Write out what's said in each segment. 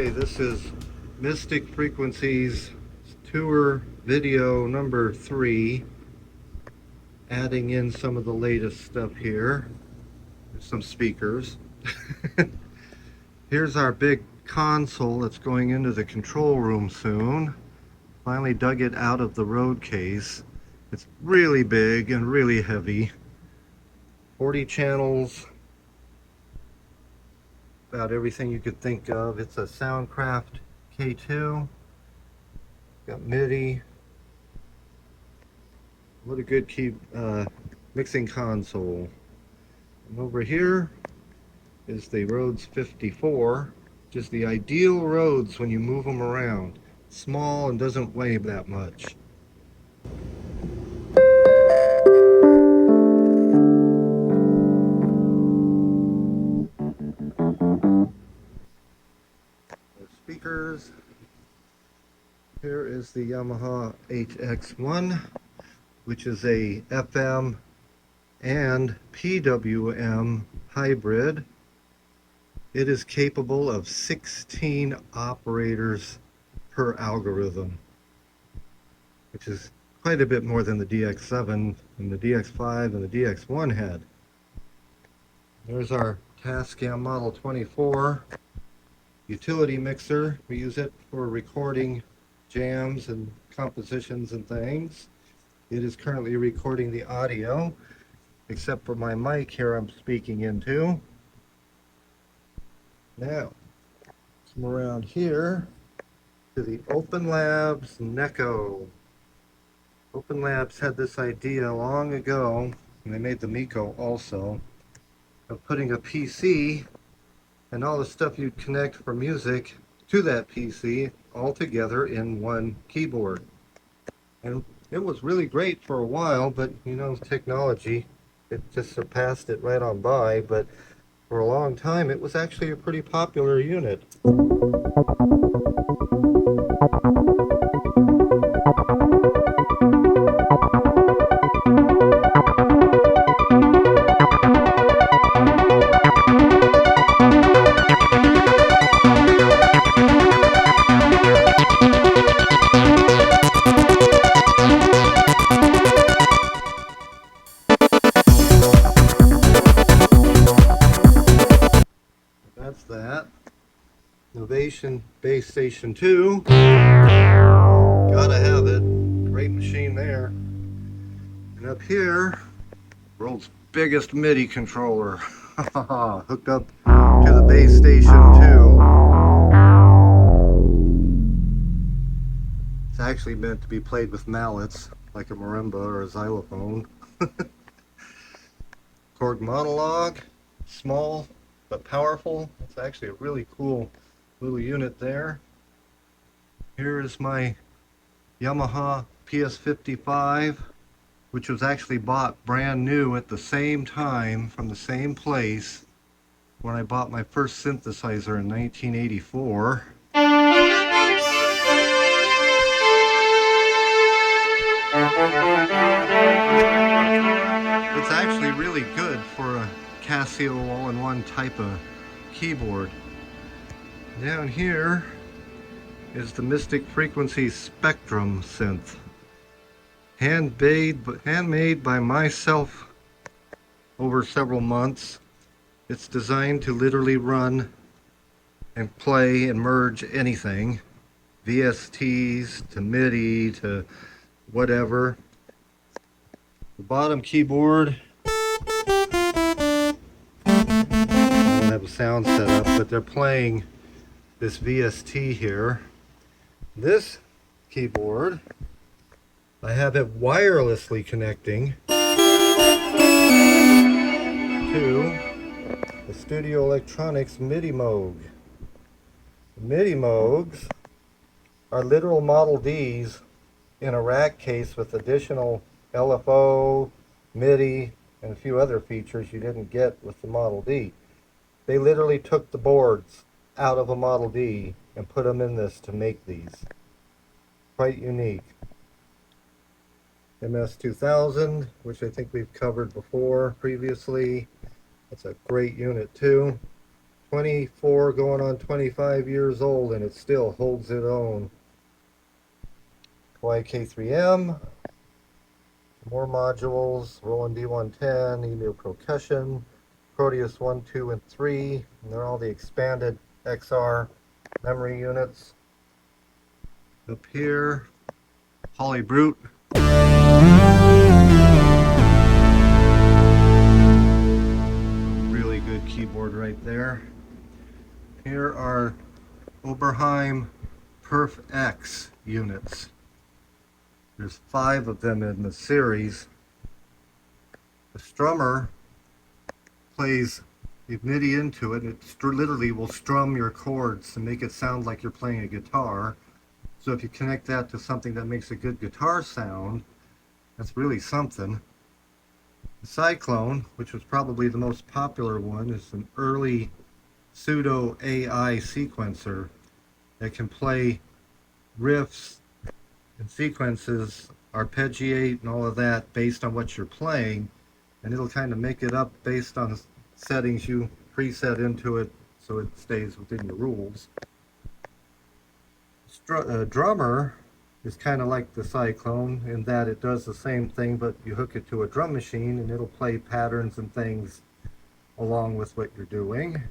Okay, this is Mystic Frequencies tour video number 3, adding in some of the latest stuff here. There's some speakers. Here's our big console that's going into the control room soon. Finally dug it out of the road case. It's really big and really heavy. 40 channels, about everything you could think of. It's a Soundcraft K2. Got MIDI. What a good mixing console. And over here is the Rhodes 54, which is the ideal Rhodes when you move them around. Small and doesn't weigh that much. Speakers. Here is the Yamaha HX1, which is a FM and PWM hybrid. It is capable of 16 operators per algorithm, which is quite a bit more than the DX7 and the DX5 and the DX1 had. There's our Tascam Model 24 utility mixer. We use it for recording jams and compositions and things. It is currently recording the audio, except for my mic here I'm speaking into. Now, come around here to the Open Labs Neko. Open Labs had this idea long ago, and they made the Miko also, of putting a PC and all the stuff you'd connect for music to that PC all together in one keyboard. And it was really great for a while, but you know, technology, it just surpassed it right on by. But for a long time, it was actually a pretty popular unit. That's that. Novation Base Station 2. Gotta have it. Great machine there. And up here, world's biggest MIDI controller. Hooked up to the Base Station 2. It's actually meant to be played with mallets, like a marimba or a xylophone. Korg monologue, small but powerful. It's actually a really cool little unit there. Here is my Yamaha PS55, which was actually bought brand new at the same time from the same place when I bought my first synthesizer in 1984. It's actually really good for a Casio all-in-one type of keyboard. Down here is the Mystic Frequencies Spectrum synth. Handmade by myself over several months. It's designed to literally run and play and merge anything. VSTs to MIDI to whatever. The bottom keyboard, I don't have a sound set up, but they're playing this VST here. This keyboard, I have it wirelessly connecting to the Studio Electronics MIDI Moog. The MIDI Moogs are literal Model Ds in a rack case with additional LFO, MIDI, and a few other features you didn't get with the Model D. They literally took the boards out of a Model D and put them in this to make these. Quite unique. MS-2000, which I think we've covered before previously. That's a great unit too. 24 going on 25 years old, and it still holds its own. Kawai K3M, more modules, Roland D110, Emu Percussion, Proteus 1, 2, and 3, and they're all the expanded XR memory units. Up here, Holly Brute. Really good keyboard right there. Here are Oberheim Perf X units. There's 5 of them in the series. The strummer plays the MIDI into it. It literally will strum your chords and make it sound like you're playing a guitar. So if you connect that to something that makes a good guitar sound, that's really something. The Cyclone, which was probably the most popular one, is an early pseudo AI sequencer that can play riffs and sequences, arpeggiate and all of that based on what you're playing, and it'll kind of make it up based on settings you preset into it so it stays within your rules. Drummer is kind of like the Cyclone in that it does the same thing, but you hook it to a drum machine and it'll play patterns and things along with what you're doing.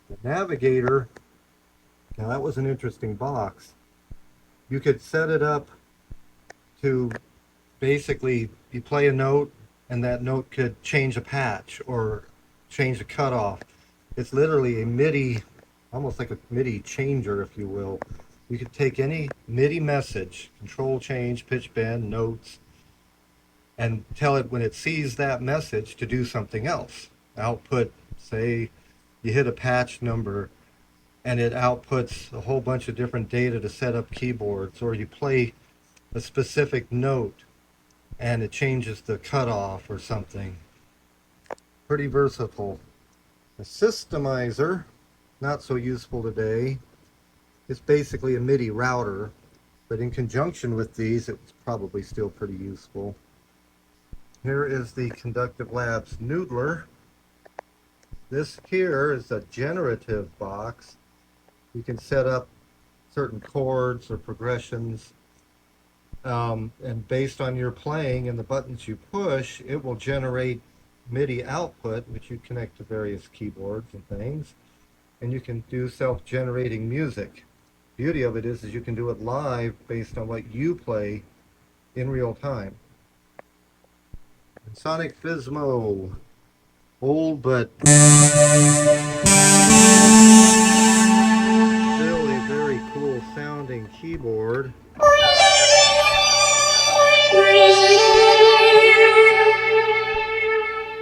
The Navigator, now that was an interesting box. You could set it up to basically you play a note and that note could change a patch or change a cutoff. It's literally a MIDI, almost like a MIDI changer, if you will. You could take any MIDI message, control, change, pitch, bend, notes, and tell it when it sees that message to do something else. Output, say you hit a patch number and it outputs a whole bunch of different data to set up keyboards, or you play a specific note and it changes the cutoff or something. Pretty versatile. A systemizer, not so useful today. It's basically a MIDI router, but in conjunction with these, it's probably still pretty useful. Here is the Conductive Labs Noodler. This here is a generative box. You can set up certain chords or progressions, and based on your playing and the buttons you push, it will generate MIDI output, which you connect to various keyboards and things, and you can do self-generating music. Beauty of it is you can do it live based on what you play in real time. And Sonic Fismo, old but still a very cool sounding keyboard.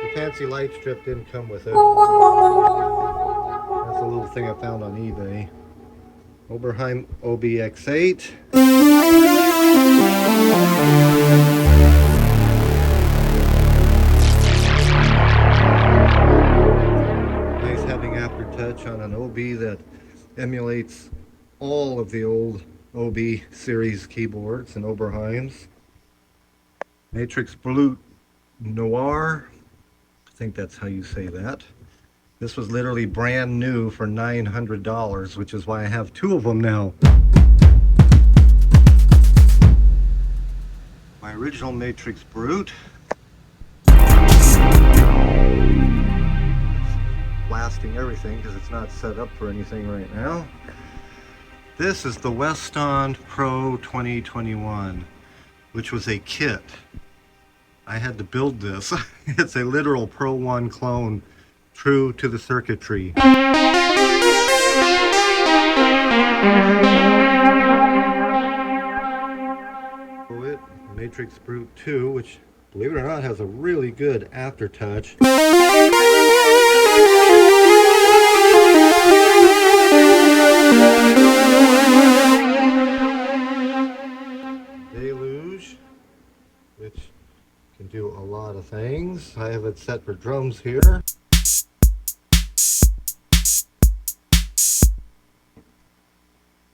The fancy light strip didn't come with it. That's a little thing I found on eBay. Oberheim OBX8. Nice having aftertouch on an OB that emulates all of the old OB series keyboards and Oberheims. Matrix Blue Noir, I think that's how you say that. This was literally brand new for $900, which is why I have 2 of them now. My original Matrix Brute. Blasting everything because it's not set up for anything right now. This is the Weston Pro 2021, which was a kit. I had to build this. It's a literal Pro 1 clone, true to the circuitry. Matrix Brute 2, which, believe it or not, has a really good aftertouch. Deluge, which can do a lot of things. I have it set for drums here.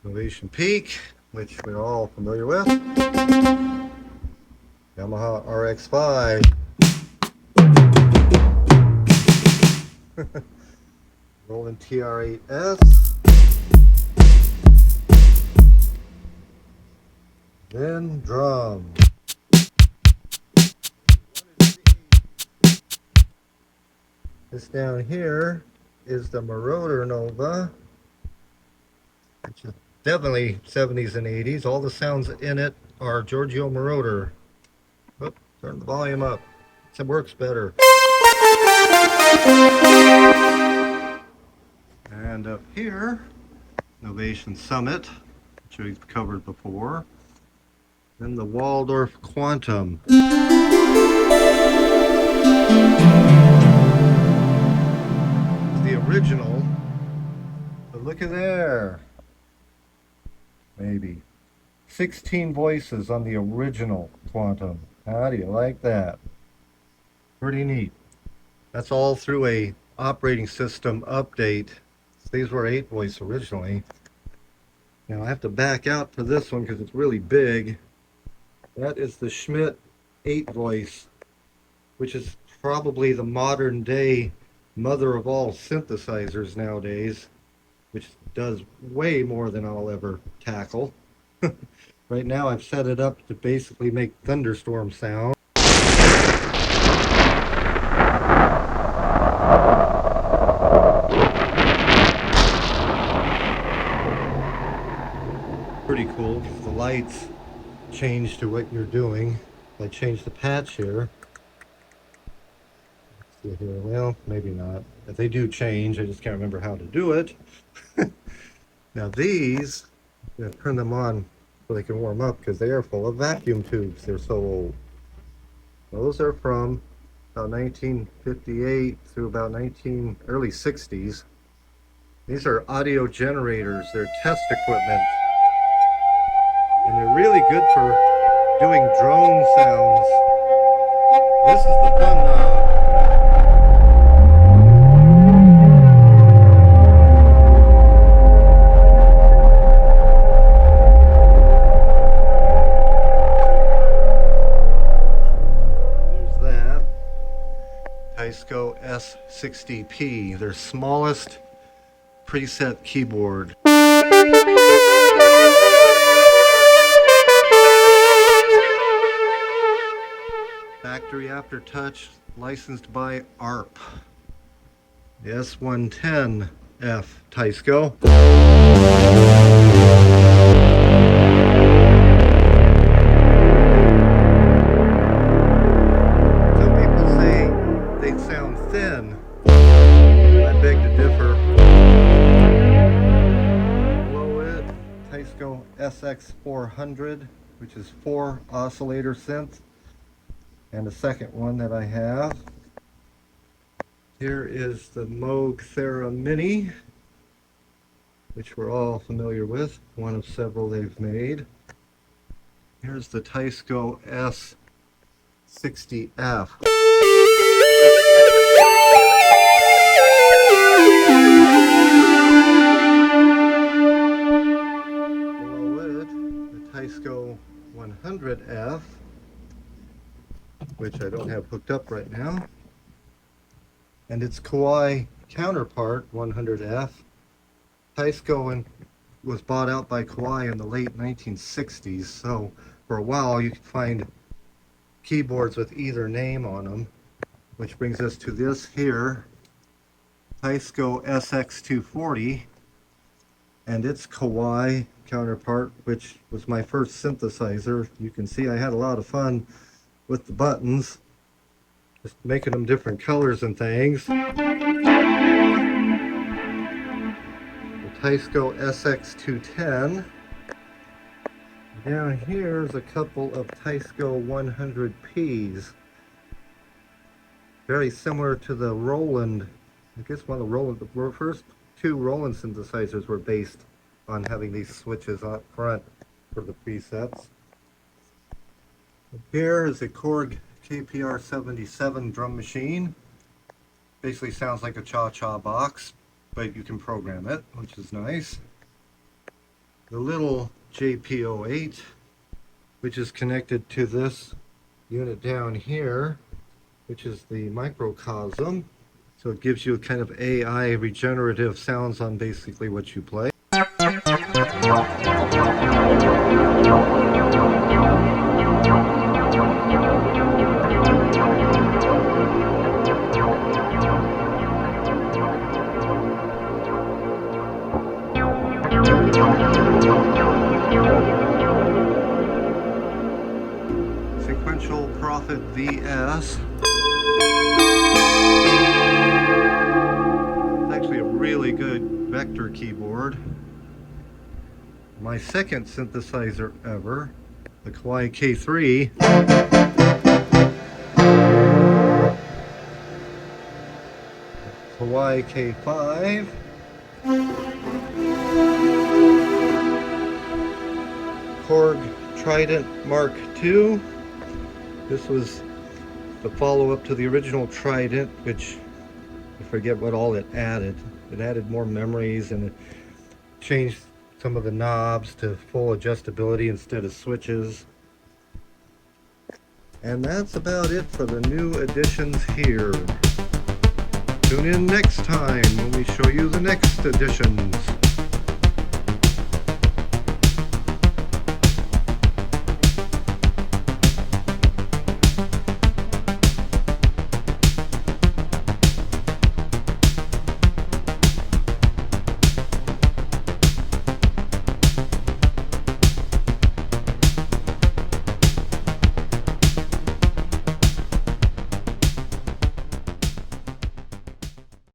Innovation Peak, which we're all familiar with. Yamaha RX-5. Roland TR-8S. Then drum. This down here is the Marauder Nova, which is definitely 70s and 80s. All the sounds in it are Giorgio Moroder. Oh, turn the volume up. It works better. And up here, Novation Summit, which we've covered before. Then the Waldorf Quantum. The original, but look at there. Maybe 16 voices on the original Quantum. How do you like that? Pretty neat. That's all through a operating system update. These were 8 voice originally. Now I have to back out for this one because it's really big. That is the Schmidt 8 voice, which is probably the modern day mother of all synthesizers nowadays, which does way more than I'll ever tackle. Right now I've set it up to basically make thunderstorm sound. Pretty cool because the lights change to what you're doing. I changed the patch here. See here, well, maybe not. If they do change, I just can't remember how to do it. Now these, I'm going to turn them on so they can warm up because they are full of vacuum tubes. They're so old. Those are from about 1958 through about early 60s. These are audio generators. They're test equipment. And they're really good for doing drone sounds. This is the fun knob. There's that. Teisco S60P, their smallest preset keyboard. Factory aftertouch, licensed by ARP. The S110F Teisco. Some people say they sound thin. I beg to differ. Below it, Teisco SX400, which is 4 oscillator synth. And the second one that I have. Here is the Moog Thera Mini, which we're all familiar with, one of several they've made. Here's the Teisco S60F. Below it, the Teisco 100F, which I don't have hooked up right now, and its Kawai counterpart 100F. Teisco was bought out by Kawai in the late 1960s, so for a while you could find keyboards with either name on them, which brings us to this here, Teisco SX240, and its Kawai counterpart, which was my first synthesizer. You can see I had a lot of fun with the buttons, just making them different colors and things. The Teisco SX210. Down here is a couple of Teisco 100Ps. Very similar to the Roland. I guess one of the Roland, the first 2 Roland synthesizers were based on having these switches up front for the presets. Here is a Korg KPR 77 drum machine. Basically sounds like a cha-cha box, but you can program it, which is nice. The little JP08, which is connected to this unit down here, which is the microcosm. So it gives you kind of AI regenerative sounds on basically what you play. Sequential Prophet VS. It's actually a really good vector keyboard. My second synthesizer ever, the Kawai K3. Kawai K5. Korg Trident Mark II. This was the follow-up to the original Trident, which I forget what all it added. It added more memories and it changed some of the knobs to full adjustability instead of switches. And that's about it for the new additions here. Tune in next time when we show you the next additions.